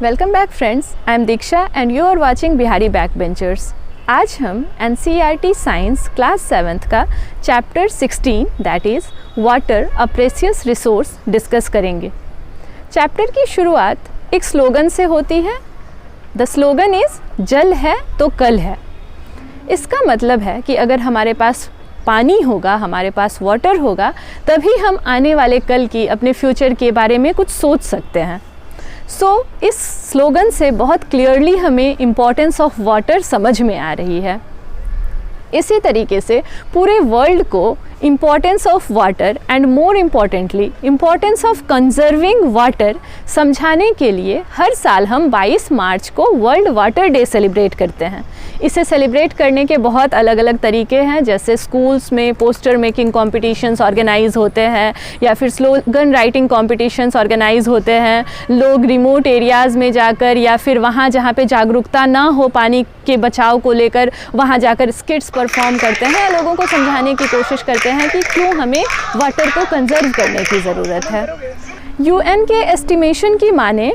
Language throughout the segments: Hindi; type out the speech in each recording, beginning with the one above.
Welcome back friends, I am Diksha and you are watching Bihari backbenchers. आज हम NCERT साइंस क्लास 7th का chapter 16 that is water a precious resource discuss करेंगे। चैप्टर की शुरुआत एक स्लोगन से होती है। द स्लोगन इज़ जल है तो कल है। इसका मतलब है कि अगर हमारे पास पानी होगा, हमारे पास वाटर होगा, तभी हम आने वाले कल की, अपने फ्यूचर के बारे में कुछ सोच सकते हैं। इस स्लोगन से बहुत क्लियरली हमें इम्पोर्टेंस ऑफ वाटर समझ में आ रही है। इसी तरीके से पूरे वर्ल्ड को importance of water and more importantly importance of conserving water समझाने के लिए हर साल हम 22 मार्च को वर्ल्ड वाटर डे सेलिब्रेट करते हैं। इसे सेलिब्रेट करने के बहुत अलग अलग तरीके हैं, जैसे स्कूल्स में पोस्टर मेकिंग कॉम्पिटिशन्स ऑर्गेनाइज होते हैं या फिर स्लोगन राइटिंग कॉम्पिटिशन्स ऑर्गेनाइज होते हैं। लोग रिमोट एरियाज़ में जाकर या फिर वहाँ जहाँ पे जागरूकता ना हो पानी के बचाव को लेकर, वहाँ जाकर स्किट्स परफॉर्म करते हैं, लोगों को समझाने की कोशिश करते हैं कि क्यों हमें वाटर को कंजर्व करने की ज़रूरत है। UN के एस्टिमेशन की माने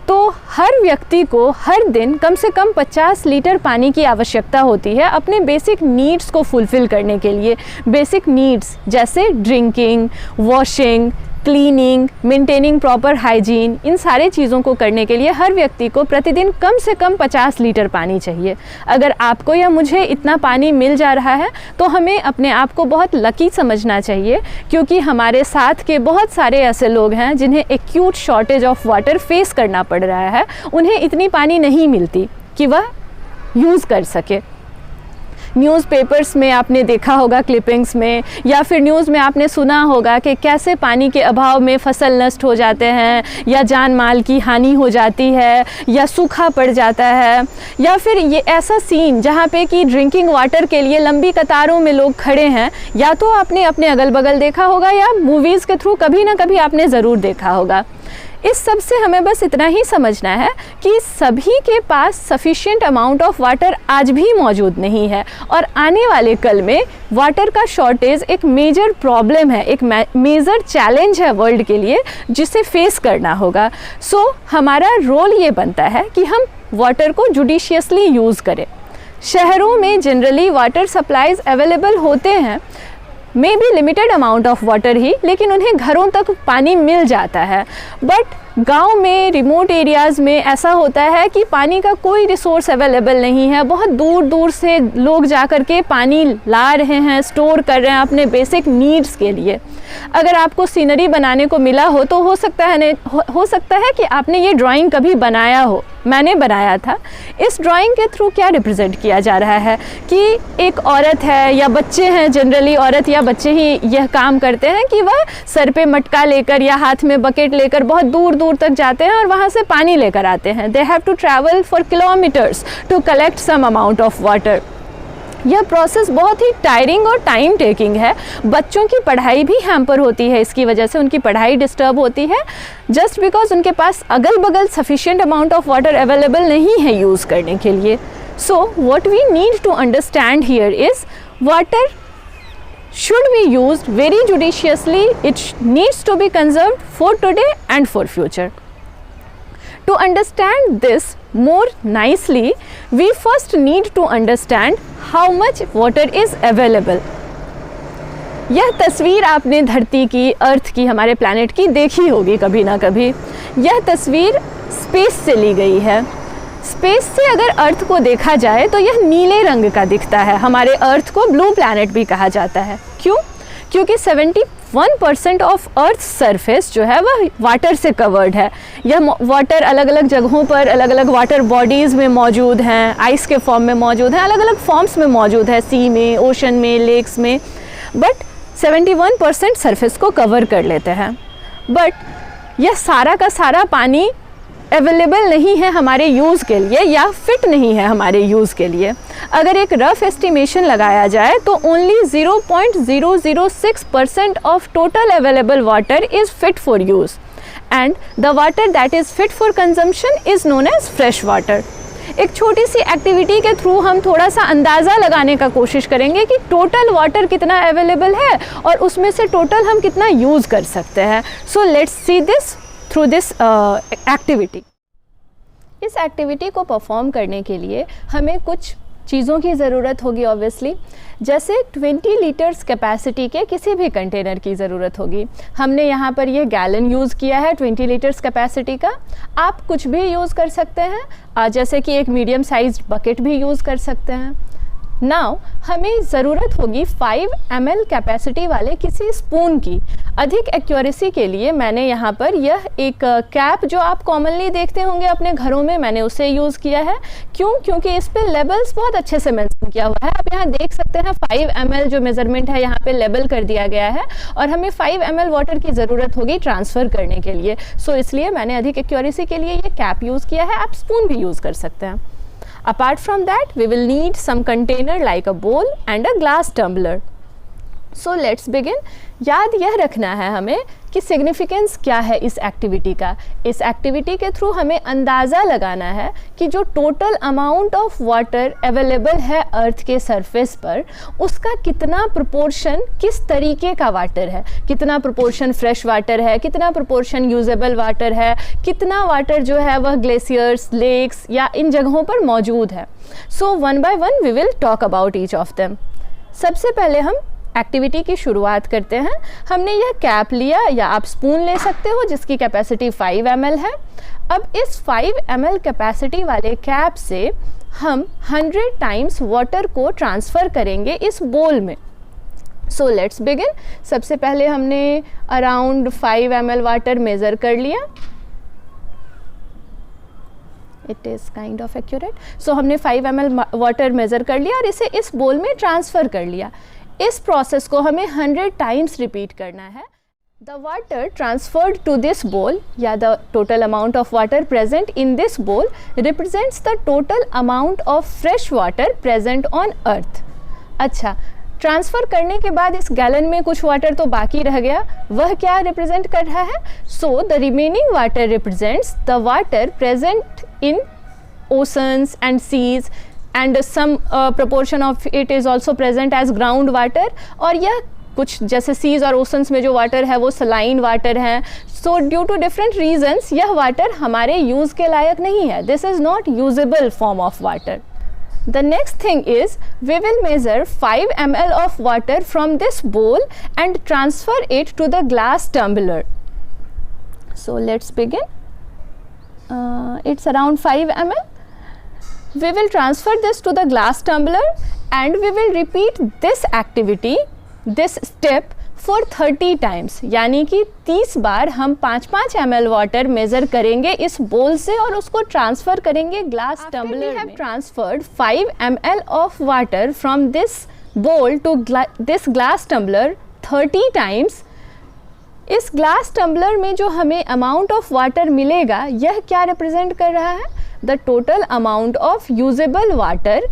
तो हर व्यक्ति को हर दिन कम से कम 50 लीटर पानी की आवश्यकता होती है अपने बेसिक नीड्स को फुलफ़िल करने के लिए। बेसिक नीड्स जैसे drinking, washing, cleaning, maintaining proper hygiene, इन सारे चीज़ों को करने के लिए हर व्यक्ति को प्रतिदिन कम से कम 50 लीटर पानी चाहिए। अगर आपको या मुझे इतना पानी मिल जा रहा है तो हमें अपने आप को बहुत लकी समझना चाहिए, क्योंकि हमारे साथ के बहुत सारे ऐसे लोग हैं जिन्हें acute shortage of water face करना पड़ रहा है। उन्हें इतनी पानी नहीं मिलती कि वह यूज़ कर सके। न्यूज़पेपर्स में आपने देखा होगा, क्लिपिंग्स में या फिर न्यूज़ में आपने सुना होगा कि कैसे पानी के अभाव में फसल नष्ट हो जाते हैं या जान माल की हानि हो जाती है या सूखा पड़ जाता है, या फिर ये ऐसा सीन जहाँ पे कि ड्रिंकिंग वाटर के लिए लंबी कतारों में लोग खड़े हैं। या तो आपने अपने अगल बगल देखा होगा या मूवीज़ के थ्रू कभी ना कभी आपने ज़रूर देखा होगा। इस सब से हमें बस इतना ही समझना है कि सभी के पास सफिशिएंट अमाउंट ऑफ वाटर आज भी मौजूद नहीं है और आने वाले कल में वाटर का शॉर्टेज एक मेजर प्रॉब्लम है, एक मेजर चैलेंज है वर्ल्ड के लिए, जिसे फेस करना होगा। हमारा रोल ये बनता है कि हम वाटर को जुडिशियसली यूज़ करें। शहरों में जनरली वाटर सप्लाईज अवेलेबल होते हैं, may be limited amount of water ही, लेकिन उन्हें घरों तक पानी मिल जाता है। बट गांव में, रिमोट एरियाज़ में ऐसा होता है कि पानी का कोई रिसोर्स अवेलेबल नहीं है। बहुत दूर दूर से लोग जा कर के पानी ला रहे हैं, स्टोर कर रहे हैं अपने बेसिक नीड्स के लिए। अगर आपको सीनरी बनाने को मिला हो तो हो सकता है कि आपने ये ड्राइंग कभी बनाया हो। मैंने बनाया था। इस ड्राइंग के थ्रू क्या रिप्रेजेंट किया जा रहा है कि एक औरत है या बच्चे हैं, जनरली औरत या बच्चे ही यह काम करते हैं कि वह सर पे मटका लेकर या हाथ में बकेट लेकर बहुत दूर दूर तक जाते हैं और वहाँ से पानी लेकर आते हैं। They have to travel for kilometres to collect some amount of water. यह प्रोसेस बहुत ही टायरिंग और टाइम टेकिंग है। बच्चों की पढ़ाई भी हैम्पर होती है, इसकी वजह से उनकी पढ़ाई डिस्टर्ब होती है, जस्ट बिकॉज उनके पास अगल बगल sufficient amount of water available नहीं है यूज़ करने के लिए। So what we need to understand here is water should be used very judiciously. It needs to be conserved for today and for future. To understand this more nicely, we first need to understand how much water is available. यह तस्वीर आपने धरती की, अर्थ की, हमारे प्लैनेट की देखी होगी कभी ना कभी। यह तस्वीर स्पेस से ली गई है। स्पेस से अगर अर्थ को देखा जाए तो यह नीले रंग का दिखता है। हमारे अर्थ को ब्लू प्लैनेट भी कहा जाता है। क्यों? क्योंकि 71% ऑफ अर्थ सरफेस जो है वह वाटर से कवर्ड है। यह वाटर अलग अलग जगहों पर, अलग अलग वाटर बॉडीज़ में मौजूद हैं, आइस के फॉर्म में मौजूद हैं, अलग अलग फॉर्म्स में मौजूद है, सी में, ओशन में, लेक्स में। बट 71% सरफेस को कवर कर लेते हैं। बट यह सारा का सारा पानी अवेलेबल नहीं है हमारे यूज़ के लिए या फिट नहीं है हमारे यूज़ के लिए। अगर एक रफ एस्टिमेशन लगाया जाए तो only 0.006% of total available water is fit for use and the water that is fit for consumption is known as fresh water. एक छोटी सी एक्टिविटी के थ्रू हम थोड़ा सा अंदाज़ा लगाने का कोशिश करेंगे कि टोटल वाटर कितना अवेलेबल है और उसमें से टोटल हम कितना यूज़ कर सकते हैं। So let's see this through this activity. इस एक्टिविटी को परफॉर्म करने के लिए हमें कुछ चीज़ों की ज़रूरत होगी ऑब्वियसली, जैसे 20 लीटर्स कैपेसिटी के किसी भी कंटेनर की ज़रूरत होगी। हमने यहाँ पर ये गैलन यूज़ किया है 20 लीटर्स कैपेसिटी का, आप कुछ भी यूज़ कर सकते हैं, जैसे कि एक मीडियम साइज्ड बकेट भी यूज़ कर सकते हैं। नाउ हमें ज़रूरत होगी 5 ml कैपेसिटी वाले किसी स्पून की। अधिक एक्यूरेसी के लिए मैंने यहाँ पर यह एक कैप जो आप कॉमनली देखते होंगे अपने घरों में, मैंने उसे यूज़ किया है। क्यों? क्योंकि इस पे लेबल्स बहुत अच्छे से मेंशन किया हुआ है। आप यहाँ देख सकते हैं 5 ml जो मेज़रमेंट है यहाँ पे लेबल कर दिया गया है, और हमें 5 ml वाटर की ज़रूरत होगी ट्रांसफ़र करने के लिए। सो इसलिए मैंने अधिक एक्यूरेसी के लिए ये कैप यूज़ किया है, आप स्पून भी यूज़ कर सकते हैं। Apart from that, we will need some container like a bowl and a glass tumbler. So let's begin. याद यह रखना है हमें कि सिग्निफिकेंस क्या है इस एक्टिविटी का। इस एक्टिविटी के थ्रू हमें अंदाज़ा लगाना है कि जो total amount of water available है अर्थ के सरफेस पर, उसका कितना प्रोपोर्शन किस तरीके का वाटर है, कितना प्रोपोर्शन फ्रेश वाटर है, कितना प्रोपोर्शन यूजेबल वाटर है, कितना वाटर जो है वह ग्लेशियर्स, लेक्स या इन जगहों पर मौजूद है। So one by one we will talk about each of them. सबसे पहले हम एक्टिविटी की शुरुआत करते हैं। हमने यह कैप लिया, या आप स्पून ले सकते हो जिसकी कैपेसिटी 5 ml है। अब इस 5 ml कैपेसिटी वाले कैप से हम 100 टाइम्स वाटर को ट्रांसफ़र करेंगे इस बोल में। So let's begin. सबसे पहले हमने अराउंड 5 ml वाटर मेज़र कर लिया। It is kind of accurate. So हमने 5 ml वाटर मेज़र कर लिया और इसे इस बोल में ट्रांसफ़र कर लिया। इस प्रोसेस को हमें 100 टाइम्स रिपीट करना है। The water transferred to this bowl, या the total amount of water present in this bowl represents the total amount of fresh water present on earth. अच्छा, ट्रांसफ़र करने के बाद इस गैलन में कुछ वाटर तो बाकी रह गया, वह क्या रिप्रेजेंट कर रहा है? So the remaining water represents the water present in oceans and seas, and some proportion of it is also present as ground water, और यह कुछ जैसे सीज और ओशंस में जो वाटर है वो सलाइन वाटर है। So due to different reasons यह वाटर हमारे यूज़ के लायक नहीं है। This is not usable form of water. The next thing is we will measure 5 ml of water from this bowl and transfer it to the glass tumbler. So let's begin. It's around 5 ml. We will transfer this to the glass tumbler and we will repeat this activity, this step for 30 times. यानी कि 30 बार हम 5-5 ml वाटर मेज़र करेंगे इस बोल से और उसको ट्रांसफ़र करेंगे ग्लास टम्बलर में। We have transferred 5 ml of water from this bowl to this glass tumbler 30 times. इस ग्लास टम्बलर में जो हमें अमाउंट ऑफ वाटर मिलेगा, यह क्या रिप्रेजेंट कर रहा है? The total amount of usable water,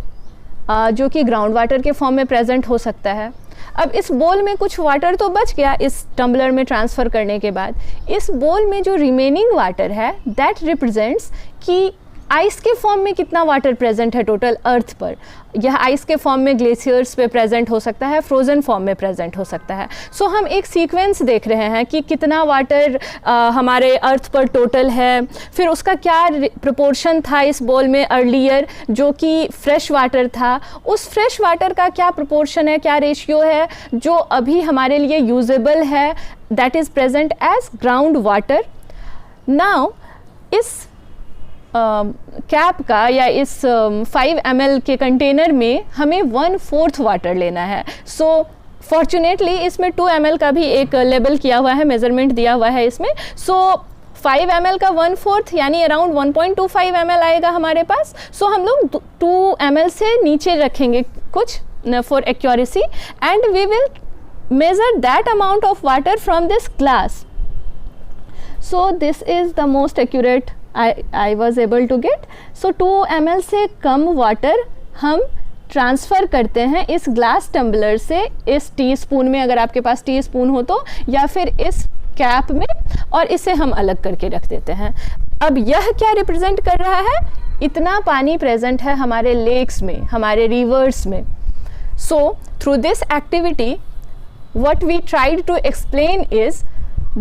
जो कि ग्राउंड वाटर के फॉर्म में प्रेजेंट हो सकता है। अब इस बोल में कुछ वाटर तो बच गया इस टम्बलर में ट्रांसफ़र करने के बाद। इस बोल में जो रिमेनिंग वाटर है दैट रिप्रेजेंट्स कि आइस के फॉर्म में कितना वाटर प्रेजेंट है टोटल अर्थ पर। यह आइस के फॉर्म में ग्लेशियर्स पे प्रेजेंट हो सकता है, फ्रोज़न फॉर्म में प्रेजेंट हो सकता है। सो हम एक सीक्वेंस देख रहे हैं कि कितना वाटर हमारे अर्थ पर टोटल है, फिर उसका क्या प्रोपोर्शन था इस बोल में अर्लियर जो कि फ्रेश वाटर था, उस फ्रेश वाटर का क्या प्रोपोर्शन है, क्या रेशियो है जो अभी हमारे लिए यूजेबल है, that is present as ground water. Now इस कैप का या इस 5 ml के कंटेनर में हमें 1/4 वाटर लेना है। सो फॉर्चुनेटली इसमें 2 ml का भी एक लेबल किया हुआ है, मेज़रमेंट दिया हुआ है इसमें। सो 5 ml का 1/4 यानी अराउंड 1.25 ml आएगा हमारे पास। सो हम लोग 2 ml से नीचे रखेंगे कुछ for accuracy, and we will measure that amount of water from this glass. So this is the most accurate I was able to get. So 2 ml से कम वाटर हम ट्रांसफ़र करते हैं इस ग्लास टम्बलर से इस टी स्पून में, अगर आपके पास टी स्पून हो तो, या फिर इस कैप में, और इसे हम अलग करके रख देते हैं। अब यह क्या रिप्रेजेंट कर रहा है? इतना पानी प्रेजेंट है हमारे लेक्स में, हमारे रिवर्स में। So through this activity what we tried to explain is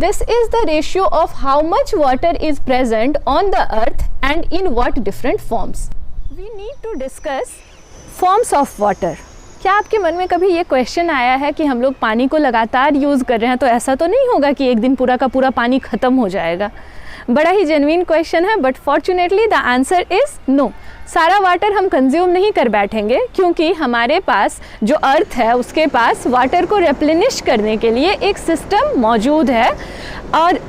This is the ratio of how much water is present on the earth and in what different forms. We need to discuss forms of water. क्या आपके मन में कभी ये क्वेश्चन आया है कि हम लोग पानी को लगातार यूज़ कर रहे हैं तो ऐसा तो नहीं होगा कि एक दिन पूरा का पूरा पानी ख़त्म हो जाएगा? बड़ा ही जेन्युइन क्वेश्चन है, but fortunately the answer is no. सारा वाटर हम कंज्यूम नहीं कर बैठेंगे, क्योंकि हमारे पास जो अर्थ है उसके पास वाटर को रिप्लेनिश करने के लिए एक सिस्टम मौजूद है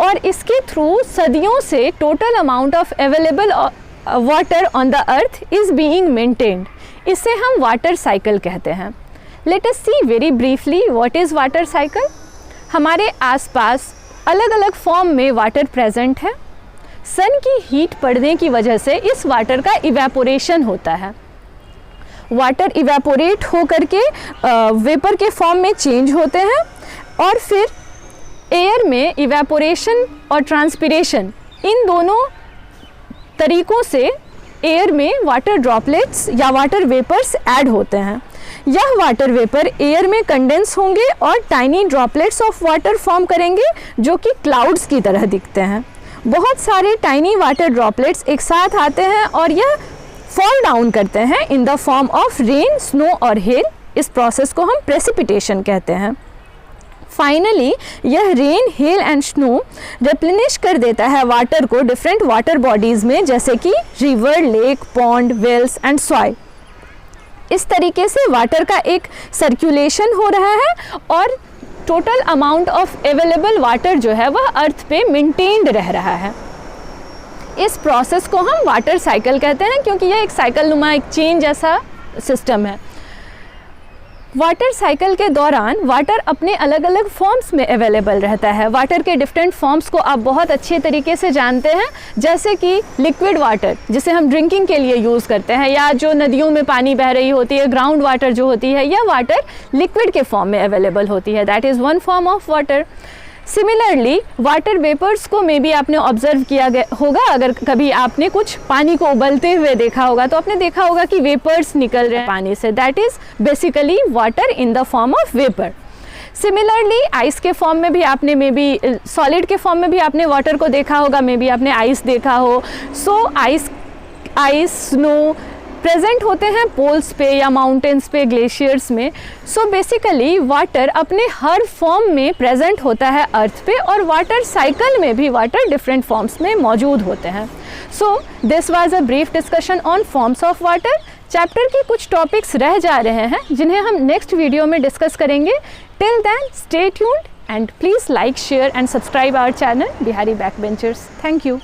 और इसके थ्रू सदियों से total amount of available water on the earth is being maintained. इसे हम वाटर साइकिल कहते हैं. Let us see very briefly what is water cycle. हमारे आसपास अलग अलग फॉर्म में वाटर प्रेजेंट है. सन की हीट पड़ने की वजह से इस वाटर का इवेपोरेशन होता है. वाटर इवेपोरेट हो करके वेपर के फॉर्म में चेंज होते हैं और फिर एयर में इवेपोरेशन और ट्रांसपिरेशन, इन दोनों तरीक़ों से एयर में वाटर ड्रॉपलेट्स या वाटर वेपर्स ऐड होते हैं. यह वाटर वेपर एयर में कंडेंस होंगे और tiny droplets of water form करेंगे जो कि क्लाउड्स की तरह दिखते हैं. बहुत सारे टाइनी वाटर ड्रॉपलेट्स एक साथ आते हैं और यह फॉल डाउन करते हैं in the form of rain, snow और हेल. इस प्रोसेस को हम प्रेसिपिटेशन कहते हैं. फाइनली यह rain, hello and snow replenish कर देता है वाटर को डिफरेंट वाटर बॉडीज़ में, जैसे कि river, lake, pond, wells and soil. इस तरीके से वाटर का एक सर्कुलेशन हो रहा है और total amount of available water जो है वह अर्थ पे मेंटेन्ड रह रहा है. इस प्रोसेस को हम वाटर साइकिल कहते हैं, क्योंकि यह एक साइकिल नुमा, एक चेन जैसा सिस्टम है. वाटर साइकिल के दौरान वाटर अपने अलग अलग फॉर्म्स में अवेलेबल रहता है. वाटर के डिफरेंट फॉर्म्स को आप बहुत अच्छे तरीके से जानते हैं, जैसे कि लिक्विड वाटर जिसे हम ड्रिंकिंग के लिए यूज़ करते हैं, या जो नदियों में पानी बह रही होती है, ग्राउंड वाटर जो होती है, यह वाटर लिक्विड के फॉर्म में अवेलेबल होती है. That is one form of water. Similarly water vapours को मे बी आपने ऑब्जर्व किया होगा. अगर कभी आपने कुछ पानी को उबलते हुए देखा होगा तो आपने देखा होगा कि वेपर्स निकल रहे हैं पानी से. That is basically water in the form of vapour. Similarly ice के फॉर्म में भी आपने मे बी, सॉलिड के फॉर्म में भी आपने वाटर को देखा होगा. मे बी आपने आइस देखा हो. सो आइस, स्नो प्रेजेंट होते हैं पोल्स पे या माउंटेन्स पे, ग्लेशियर्स में. सो बेसिकली वाटर अपने हर फॉर्म में प्रेजेंट होता है अर्थ पे, और वाटर साइकिल में भी वाटर डिफरेंट फॉर्म्स में मौजूद होते हैं. So this was a brief discussion on forms of water. Chapter के कुछ टॉपिक्स रह जा रहे हैं जिन्हें हम नेक्स्ट वीडियो में डिस्कस करेंगे. Till then stay tuned and please like, share and subscribe our channel Bihari backbenchers. Thank you.